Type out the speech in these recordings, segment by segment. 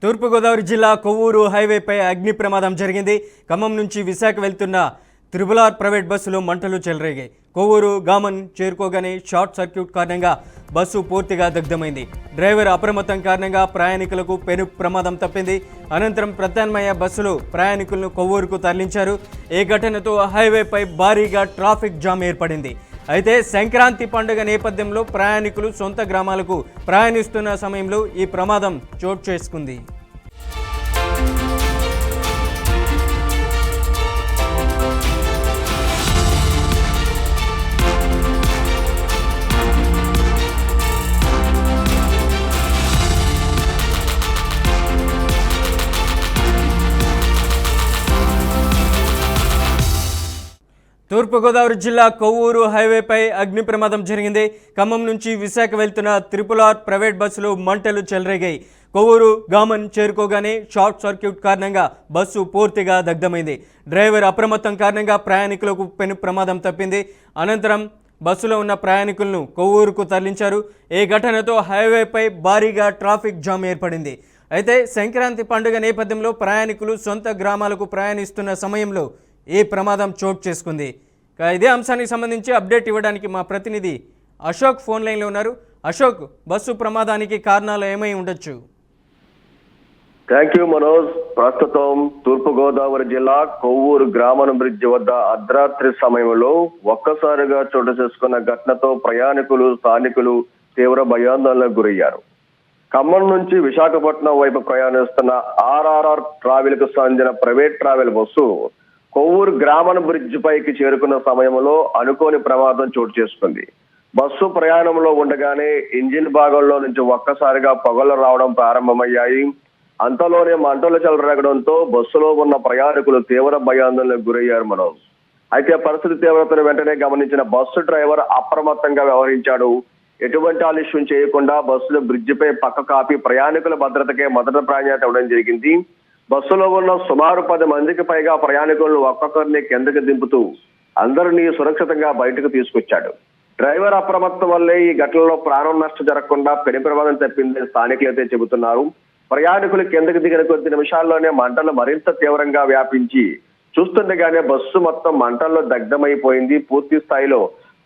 తూర్పుగోదావరి జిల్లా కొవ్వూరు హైవేపై అగ్ని ప్రమాదం జరిగింది. ఖమ్మం నుంచి విశాఖ వెళ్తున్న త్రిబుల్-ఆర్ ప్రైవేట్ బస్సులో మంటలు చెలరేగాయి. కొవ్వూరు గామన్ చేరుకోగానే షార్ట్ సర్క్యూట్ కారణంగా బస్సు పూర్తిగా దగ్ధమైంది. డ్రైవర్ అప్రమత్తం కారణంగా ప్రయాణికులకు పెను ప్రమాదం తప్పింది. అనంతరం ప్రత్యామ్నాయ బస్సులు ప్రయాణికులను కొవ్వూరుకు తరలించారు. ఈ ఘటనతో హైవేపై భారీగా ట్రాఫిక్ జామ్ ఏర్పడింది. అయితే సంక్రాంతి పండుగ నేపథ్యంలో ప్రయాణికులు సొంత గ్రామాలకు ప్రయాణిస్తున్న సమయంలో ఈ ప్రమాదం చోటు చేసుకుంది. తూర్పుగోదావరి జిల్లా కొవ్వూరు హైవేపై అగ్ని ప్రమాదం జరిగింది. ఖమ్మం నుంచి విశాఖ వెళ్తున్న త్రిపుల్-ఆర్ ప్రైవేట్ బస్సులో మంటలు చెలరేగాయి. కొవ్వూరు గామన్ చేరుకోగానే షార్ట్ సర్క్యూట్ కారణంగా బస్సు పూర్తిగా దగ్ధమైంది. డ్రైవర్ అప్రమత్తం కారణంగా ప్రయాణికులకు పెను ప్రమాదం తప్పింది. అనంతరం బస్సులో ఉన్న ప్రయాణికులను కొవ్వూరుకు తరలించారు. ఈ ఘటనతో హైవేపై భారీగా ట్రాఫిక్ జామ్ ఏర్పడింది. అయితే సంక్రాంతి పండుగ నేపథ్యంలో ప్రయాణికులు సొంత గ్రామాలకు ప్రయాణిస్తున్న సమయంలో ఈ ప్రమాదం చోటు చేసుకుంది. ఇదే అంశానికి సంబంధించి అప్డేట్ ఇవ్వడానికి మా ప్రతినిధి అశోక్ ఫోన్ లైన్లో ఉన్నారు. అశోక్, బస్సు ప్రమాదానికి కారణాలు ఏమై ఉండొచ్చు? Thank you Manoj. ప్రస్తుతం తూర్పుగోదావరి జిల్లా కొవ్వూరు గ్రామం బ్రిడ్జ్ వద్ద అర్ధరాత్రి సమయంలో ఒక్కసారిగా చోటు చేసుకున్న ఘటనతో ప్రయాణికులు స్థానికులు తీవ్ర భయాందోళనకు గురయ్యారు. ఖమ్మం నుంచి విశాఖపట్నం వైపు ప్రయాణిస్తున్న ఆర్ఆర్ఆర్ ట్రావెల్ కు చెందిన ప్రైవేట్ ట్రావెల్ బస్సు కొవ్వూరు గ్రామం బ్రిడ్జ్ పైకి చేరుకున్న సమయంలో అనుకోని ప్రమాదం చోటు చేసుకుంది. బస్సు ప్రయాణంలో ఉండగానే ఇంజిన్ భాగంలో నుంచి ఒక్కసారిగా పొగలు రావడం ప్రారంభమయ్యాయి. అంతలోనే మంటలు చెలరేగడంతో బస్సులో ఉన్న ప్రయాణికులు తీవ్ర భయాందోళనకు గురయ్యారు మనోజ్. అయితే పరిస్థితి తీవ్రతను వెంటనే గమనించిన బస్సు డ్రైవర్ అప్రమత్తంగా వ్యవహరించాడు. ఎటువంటి ఆలస్యం చేయకుండా బస్సును బ్రిడ్జిపై పక్క కాపి ప్రయాణికుల భద్రతకే మొదట ప్రాధాన్యత ఇవ్వడం జరిగింది. బస్సులో ఉన్న సుమారు 10 మందికి పైగా ప్రయాణికులను ఒక్కొక్కరిని కిందకి దింపుతూ అందరినీ సురక్షితంగా బయటకు తీసుకొచ్చాడు. డ్రైవర్ అప్రమత్తం వల్లే ఈ ఘటనలో ప్రాణం నష్టం జరగకుండా పెను ప్రమాదం తప్పిందని స్థానికులైతే చెబుతున్నారు. ప్రయాణికులు కిందకి దిగిన కొద్ది నిమిషాల్లోనే మంటలు మరింత తీవ్రంగా వ్యాపించి చూస్తుండగానే బస్సు మొత్తం మంటల్లో దగ్ధమైపోయింది. పూర్తి స్థాయిలో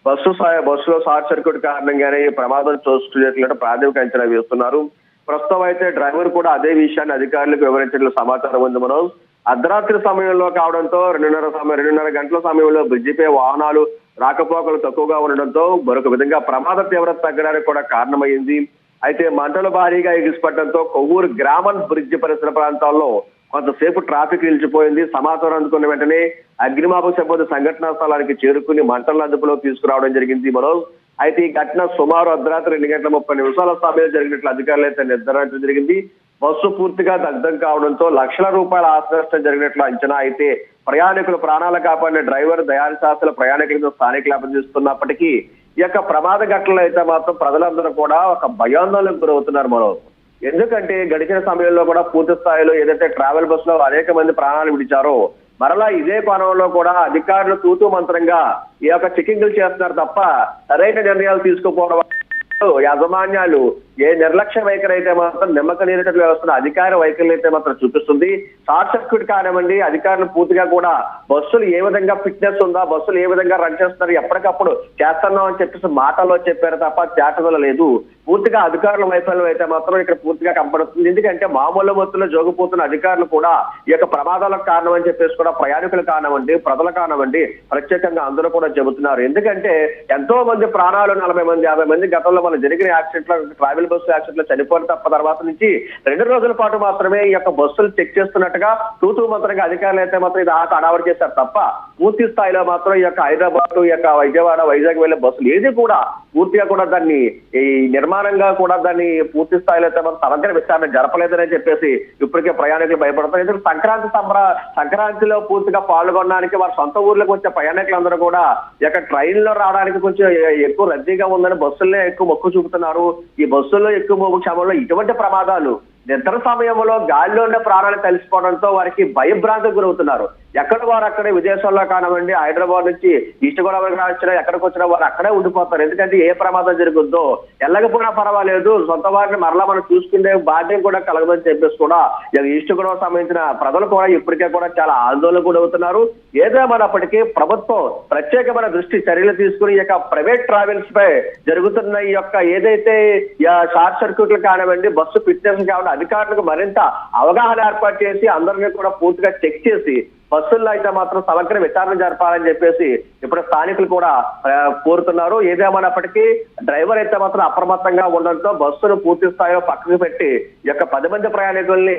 బస్సులో షార్ట్ సర్క్యూట్ కారణంగానే ఈ ప్రమాదం చూస్తున్నట్లు ప్రాథమిక అంచనా వేస్తున్నారు. ప్రస్తుతం అయితే డ్రైవర్ కూడా అదే విషయాన్ని అధికారులకు వివరించినట్లు సమాచారం ఉంది. మనం అర్ధరాత్రి సమయంలో కావడంతో 2:30 గంటల సమయంలో బ్రిడ్జిపై వాహనాలు రాకపోకలు తక్కువగా ఉండడంతో మరొక విధంగా ప్రమాద తీవ్రత తగ్గడానికి కూడా కారణమైంది. అయితే మంటలు భారీగా ఎగిసిపడడంతో కొవ్వూరు గ్రామం బ్రిడ్జి పరిసర ప్రాంతాల్లో కొంతసేపు ట్రాఫిక్ నిలిచిపోయింది. సమాచారం అందుకున్న వెంటనే అగ్నిమాపక సిబ్బంది సంఘటనా స్థలానికి చేరుకుని మంటలను అదుపులో తీసుకురావడం జరిగింది. మనోజ్, అయితే ఈ ఘటన సుమారు అర్ధరాత్రి 2:30 సమయంలో జరిగినట్లు అధికారులు అయితే నిర్ధారించడం జరిగింది. బస్సు పూర్తిగా దగ్ధం కావడంతో లక్షల రూపాయల ఆస్తి నష్టం జరిగినట్లు అంచనా. అయితే ప్రయాణికులు ప్రాణాలు కాపాడిన డ్రైవర్ దయాశాస్త్ర ప్రయాణికులతో స్థానికులు అభినందిస్తున్నప్పటికీ ఈ యొక్క ప్రమాద ఘటనలు అయితే మాత్రం ప్రజలందరూ కూడా ఒక భయాందోళనకు గురవుతున్నారు. మనోజ్, ఎందుకంటే గడిచిన సమయంలో కూడా పూర్తి స్థాయిలో ఏదైతే ట్రావెల్ బస్ లో అనేక మంది ప్రాణాలు విడిచారో మరలా ఇదే కోణంలో కూడా అధికారులు తూతూ మంత్రంగా ఈ యొక్క చెకింగ్లు చేస్తున్నారు తప్ప సరైన నిర్ణయాలు తీసుకోకపోవడం యాజమాన్యాలు ఏ నిర్లక్ష్య వైఖరి అయితే మాత్రం నిమ్మక నీరేటట్లు వ్యవస్థను అధికార వైఖరి అయితే మాత్రం చూపిస్తుంది. షార్ట్ సర్క్యూట్ కానివ్వండి, అధికారులు పూర్తిగా కూడా బస్సులు ఏ విధంగా ఫిట్నెస్ ఉందా, బస్సులు ఏ విధంగా రన్ చేస్తున్నారు, ఎప్పటికప్పుడు చేస్తున్నాం అని చెప్పేసి మాటల్లో చెప్పారు తప్ప చేతలు లేదు. పూర్తిగా అధికారుల వైఫల్యం అయితే మాత్రం ఇక్కడ పూర్తిగా కనపడుతుంది. ఎందుకంటే మామూలు మొత్తంలో జోగిపోతున్న అధికారులు కూడా ఈ యొక్క ప్రమాదాలకు కారణం అని చెప్పేసి కూడా ప్రయాణికులు కానివ్వండి, ప్రజలు కానివ్వండి ప్రత్యేకంగా అందరూ కూడా చెబుతున్నారు. ఎందుకంటే ఎంతో మంది ప్రాణాలు 40 మంది 50 మంది గతంలో మన జరిగిన యాక్సిడెంట్ లో ట్రావెల్ బస్సు యాక్సిడెంట్ లో చనిపోయిన తప్ప తర్వాత నుంచి 2 రోజుల పాటు మాత్రమే ఈ యొక్క బస్సులు చెక్ చేస్తున్నట్టుగా తూతూ మంత్రంగా అధికారులు అయితే మాత్రం ఇది అడావడి చేశారు తప్ప పూర్తి స్థాయిలో మాత్రం ఈ యొక్క హైదరాబాద్, ఈ యొక్క విజయవాడ, వైజాగ్ వెళ్లే బస్సులు ఏది కూడా పూర్తిగా కూడా దాన్ని ఈ నిర్మాణంగా కూడా దాన్ని పూర్తి స్థాయిలో అయితే మాత్రం సమగ్ర విచారణ జరపలేదని చెప్పేసి ఇప్పటికే ప్రయాణికులు భయపడతారు. ఎందుకంటే సంక్రాంతిలో పూర్తిగా పాల్గొనడానికి వారి సొంత ఊర్లకు వచ్చే ప్రయాణికులందరూ కూడా ఈ యొక్క ట్రైన్ లో రావడానికి కొంచెం ఎక్కువ రద్దీగా ఉందని బస్సులనే ఎక్కువ మొక్కు చూపుతున్నారు. ఈ బస్సుల్లో ఎక్కువ క్షమంలో ఇటువంటి ప్రమాదాలు నిద్ర సమయంలో గాలిలో ఉన్న ప్రాణాలు కలిసిపోవడంతో వారికి భయభ్రాంతికి గురవుతున్నారు. ఎక్కడ వారు అక్కడే విదేశాల్లో కానివ్వండి, హైదరాబాద్ నుంచి ఈస్ట్ గోదావరి వచ్చినా ఎక్కడికి వచ్చినా వారు అక్కడే ఉండిపోతారు. ఎందుకంటే ఏ ప్రమాదం జరుగుద్దో వెళ్ళకపోయినా పర్వాలేదు, సొంత వారిని మరలా మనం చూసుకునే బాధ్యత కూడా కలగదని చెప్పేసి కూడా ఈస్ట్ గోదావరి సంబంధించిన ప్రజలు కూడా ఇప్పటికే కూడా చాలా ఆందోళన కూడా అవుతున్నారు. ఏదేమైనప్పటికీ ప్రభుత్వం ప్రత్యేకమైన చర్యలు తీసుకుని ఈ యొక్క ప్రైవేట్ ట్రావెల్స్ పై జరుగుతున్న ఈ యొక్క ఏదైతే షార్ట్ సర్క్యూట్లు కానివ్వండి, బస్సు ఫిట్నెస్ కానివ్వండి, అధికారులకు మరింత అవగాహన ఏర్పాటు చేసి అందరినీ కూడా పూర్తిగా చెక్ చేసి బస్సుల్లో అయితే మాత్రం సమగ్ర విచారణ జరపాలని చెప్పేసి ఇప్పుడు స్థానికులు కూడా కోరుతున్నారు. ఏదేమైనప్పటికీ డ్రైవర్ అయితే మాత్రం అప్రమత్తంగా ఉండడంతో బస్సును పూర్తి స్థాయిలో పక్కకు పెట్టి ఈ యొక్క 10 మంది ప్రయాణికుల్ని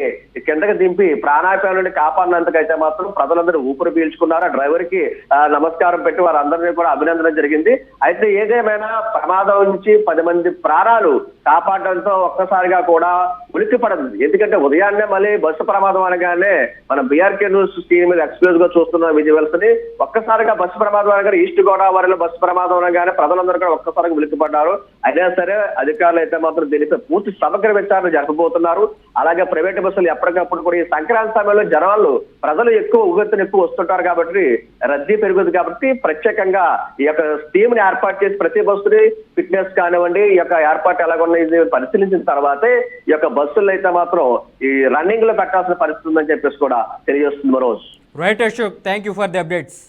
కిందకి దింపి ప్రాణాపాయం నుండి కాపాడినందుకైతే మాత్రం ప్రజలందరూ ఊపిరి పీల్చుకున్నారు. ఆ డ్రైవర్ కి నమస్కారం పెట్టి వారందరినీ కూడా అభినందన జరిగింది. అయితే ఏదేమైనా ప్రమాదం నుంచి 10 మంది ప్రాణాలు కాపాడడంతో ఒక్కసారిగా కూడా ఉలిక్కి పడింది. ఎందుకంటే ఉదయాన్నే మళ్ళీ బస్సు ప్రమాదం అనగానే మనం బీఆర్కే న్యూస్ టీవీ ఎక్స్క్లూజ్ గా చూస్తున్న విజువల్స్ ని ఒక్కసారిగా బస్సు ప్రమాదం అనగానే ఈస్ట్ గోదావరిలో బస్సు ప్రమాదం అనగానే ప్రజలందరూ కూడా ఒక్కసారిగా ఉలిక్కిపడ్డారు. అయినా సరే అధికారులు అయితే మాత్రం దీనిపై పూర్తి సమగ్ర విచారణ జరపబోతున్నారు. అలాగే ప్రైవేట్ బస్సులు ఎప్పటికప్పుడు కూడా ఈ సంక్రాంతి సమయంలో జనాలు ప్రజలు ఉవ్వెత్తున ఎక్కువ వస్తుంటారు కాబట్టి రద్దీ పెరుగుతుంది కాబట్టి ప్రత్యేకంగా ఈ యొక్క టీమ్ ని ఏర్పాటు చేసి ప్రతి బస్సుని ఫిట్నెస్ కానివ్వండి, ఈ యొక్క ఏర్పాటు ఎలాగున్నాయి పరిశీలించిన తర్వాతే ఈ యొక్క బస్సులు అయితే మాత్రం ఈ రన్నింగ్ లో పెట్టాల్సిన పరిస్థితి ఉందని చెప్పేసి కూడా తెలియజేస్తుంది Manoj. Right Ashok, thank you for the updates.